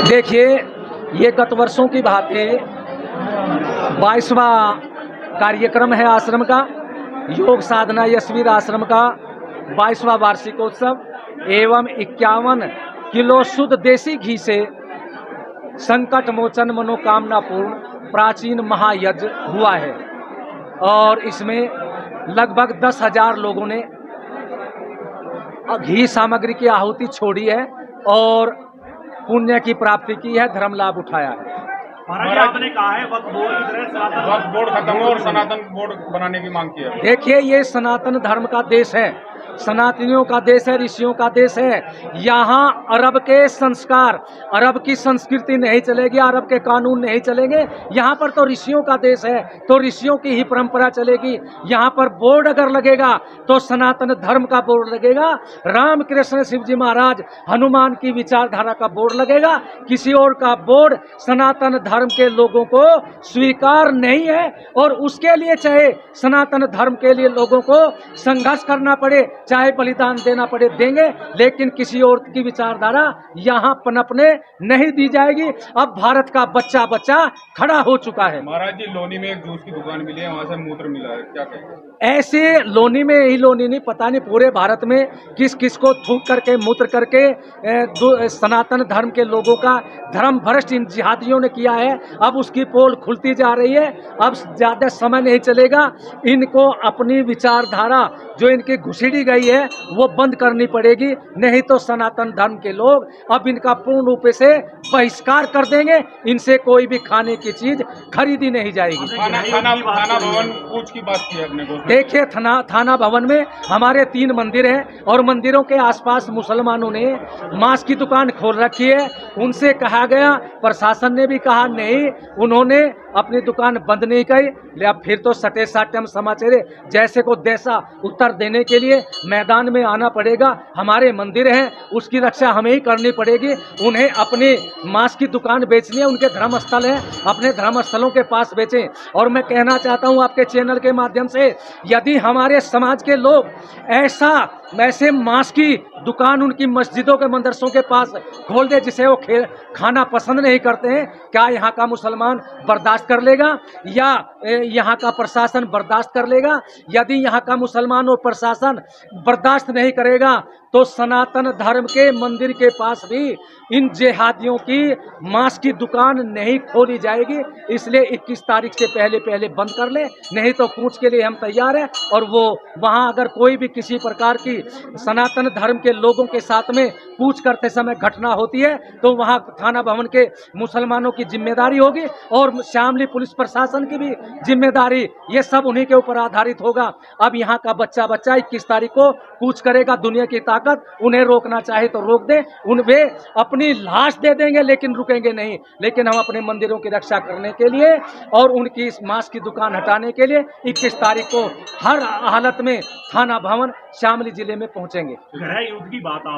देखिए, ये गत वर्षों की बात है। 22वां कार्यक्रम है आश्रम का, योग साधना यशवीर आश्रम का 22वां वार्षिकोत्सव एवं 51 किलो शुद्ध देसी घी से संकट मोचन मनोकामना पूर्ण प्राचीन महायज्ञ हुआ है और इसमें लगभग 10,000 लोगों ने घी सामग्री की आहुति छोड़ी है और पुण्य की प्राप्ति की है, धर्म लाभ उठाया है। महाराज आपने कहा है वक्फ बोर्ड की तरह वक्फ बोर्ड खत्म हो और सनातन बोर्ड बनाने की मांग की है। देखिए, ये सनातन धर्म का देश है, सनातनियों का देश है, ऋषियों का देश है। यहाँ अरब के संस्कार, अरब की संस्कृति नहीं चलेगी, अरब के कानून नहीं चलेंगे। यहाँ पर तो ऋषियों का देश है, तो ऋषियों की ही परंपरा चलेगी। यहाँ पर बोर्ड अगर लगेगा तो सनातन धर्म का बोर्ड लगेगा, राम कृष्ण शिव जी महाराज हनुमान की विचारधारा का बोर्ड लगेगा। किसी और का बोर्ड सनातन धर्म के लोगों को स्वीकार नहीं है और उसके लिए चाहे सनातन धर्म के लिए लोगों को संघर्ष करना पड़े, चाहे बलिदान देना पड़े, देंगे, लेकिन किसी और की विचारधारा यहाँ पनपने नहीं दी जाएगी। अब भारत का बच्चा बच्चा खड़ा हो चुका है। महाराज जी, लोनी में एक जूस की दुकान मिली है, वहाँ से मूत्र मिला है, क्या कहेंगे? ऐसे लोनी में ही लोनी नहीं, पता नहीं पूरे भारत में किस किस को थूक करके मूत्र करके सनातन धर्म के लोगों का धर्म भ्रष्ट इन जिहादियों ने किया है। अब उसकी पोल खुलती जा रही है। अब ज्यादा समय नहीं चलेगा, इनको अपनी विचारधारा जो इनकी घुसेड़ी गई है वो बंद करनी पड़ेगी, नहीं तो सनातन धर्म के लोग अब इनका पूर्ण रूप से बहिष्कार कर देंगे। इनसे कोई भी खाने की चीज खरीदी नहीं जाएगी। थाना भवन पूछ की बात की है अपने को। देखिए, थाना भवन में हमारे 3 मंदिर हैं और मंदिरों के आसपास मुसलमानों ने मांस की दुकान खोल रखी है। उनसे कहा गया, प्रशासन ने भी कहा नहीं, उन्होंने अपनी दुकान बंद नहीं की। अब फिर तो सटे साटम समाचार जैसे को जैसा उत्तर देने के लिए मैदान में आना पड़ेगा। हमारे मंदिर हैं, उसकी रक्षा हमें ही करनी पड़ेगी। उन्हें अपनी मांस की दुकान बेचनी है, उनके धर्मस्थल है, अपने धर्मस्थलों के पास बेचें। और मैं कहना चाहता हूं आपके चैनल के माध्यम से, यदि हमारे समाज के लोग ऐसे मांस की दुकान उनकी मस्जिदों के मदरसों के पास खोल दे जिसे वो खाना पसंद नहीं करते हैं, क्या यहाँ का मुसलमान बर्दाश्त कर लेगा या यहाँ का प्रशासन बर्दाश्त कर लेगा? यदि यहाँ का मुसलमान और प्रशासन बर्दाश्त नहीं करेगा तो सनातन धर्म के मंदिर के पास भी इन जिहादियों की मांस की दुकान नहीं खोली जाएगी। इसलिए 21 तारीख से पहले बंद कर ले, नहीं तो कूच के लिए हम तैयार हैं। और वो वहाँ अगर कोई भी किसी प्रकार की सनातन धर्म के लोगों के साथ में कूच करते समय घटना होती है तो वहाँ थाना भवन के मुसलमानों की जिम्मेदारी होगी और शामली पुलिस प्रशासन की भी जिम्मेदारी, ये सब उन्हीं के ऊपर आधारित होगा। अब यहाँ का बच्चा 21 तारीख को कूच करेगा, दुनिया की ताकत उन्हें रोकना चाहे तो रोक दे, वे अपनी लाश दे देंगे लेकिन रुकेंगे नहीं। लेकिन हम अपने मंदिरों की रक्षा करने के लिए और उनकी इस मांस की दुकान हटाने के लिए 21 तारीख को हर हालत में थाना भवन शामली जिले में पहुंचेंगे। युद्ध की बात आप